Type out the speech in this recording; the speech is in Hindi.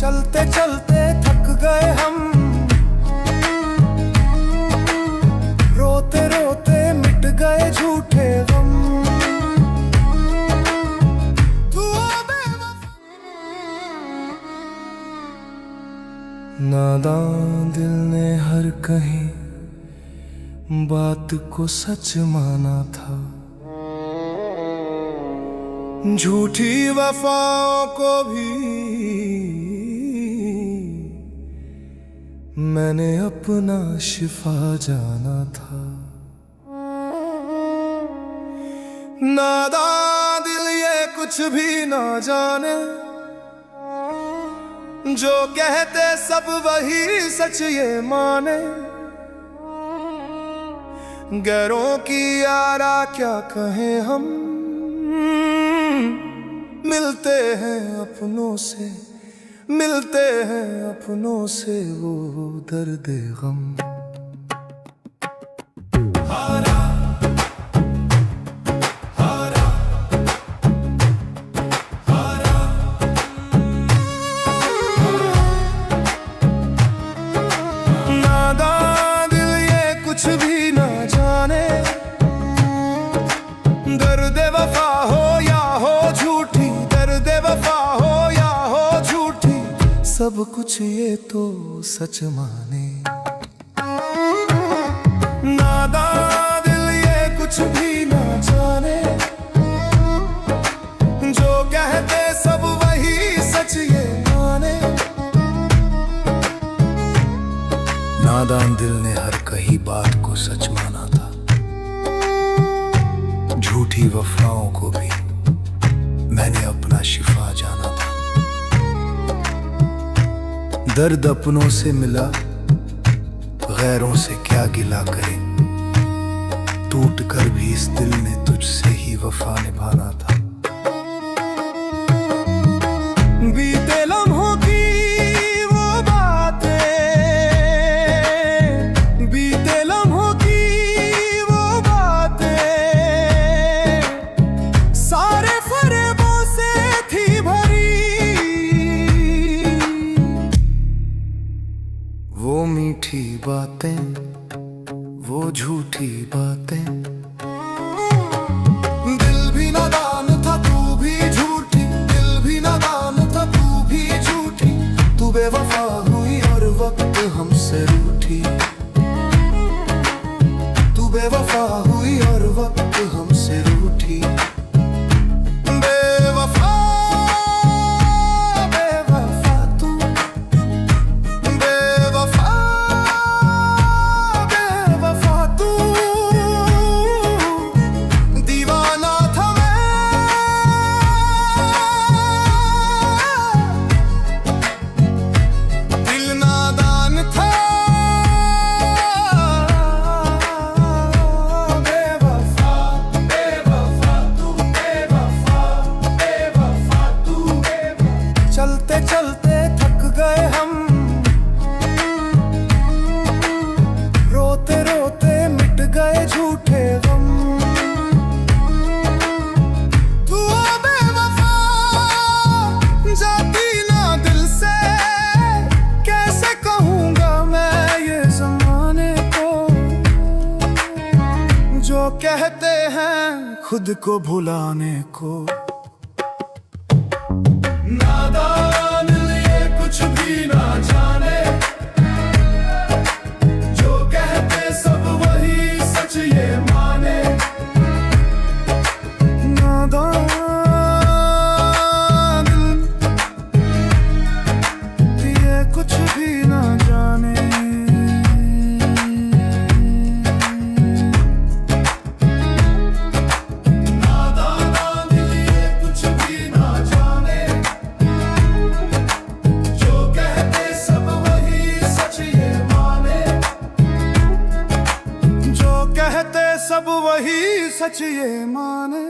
चलते चलते थक गए हम, रोते रोते मिट गए झूठे गम। नादान दिल ने हर कहीं बात को सच माना था, झूठी वफाओं को भी मैंने अपना शिफा जाना था। नादान दिल ये कुछ भी ना जाने, जो कहते सब वही सच ये माने। गैरों की यारा क्या कहें हम, मिलते हैं अपनों से, मिलते हैं अपनों से वो दर्द गम। नादान दिल ये कुछ भी ना जाने, दर्द वफा हो या हो झूठी, दर्द वफा हो या हो झूठी, सब कुछ ये तो सच माने। नादान दिल ये कुछ भी ना जाने, जो कहते सब वही सच ये माने। नादान दिल ने हर कही बात को सच माना था, झूठी वफाओं को भी मैंने अपना शिफा जाना था। दर्द अपनों से मिला, गैरों से क्या गिला करे, टूट कर भी इस दिल ने तुझसे ही वफा निभाना था। बीते लम्हों की वो बातें, बीते लम्हों की वो बातें, सारे फरेबों से थी भरी। वो मीठी बातें, वो झूठी बातें, दिल भी नादान था तू भी झूठी, दिल भी नादान था तू भी झूठी। तू बेवफा हुई और वक्त हमसे रूठी, तू बेवफा हुई और वक्त हमसे रूठी। बेवफा बेवफा तू, बेवफा बेवफा तू, दीवाना था मैं, दिल नादान था। बेवफा बेवफा तू, बेवफा बेवफा तू। चलते चलते थक गए हम, रोते रोते मिट गए झूठे गम। तू बेवफा जाती ना दिल से, कैसे कहूँगा मैं ये ज़माने को, जो कहते हैं खुद को भुलाने को। नादान दिल ये कुछ भी ना जाने, जो कहते सब वही सच ये माने। नादान दिल ये कुछ भी ना जाने। नादान दिल ये कुछ भी ना जाने, जो कहते सब वही सच ये माने। जो कहते सब वही सच ये माने।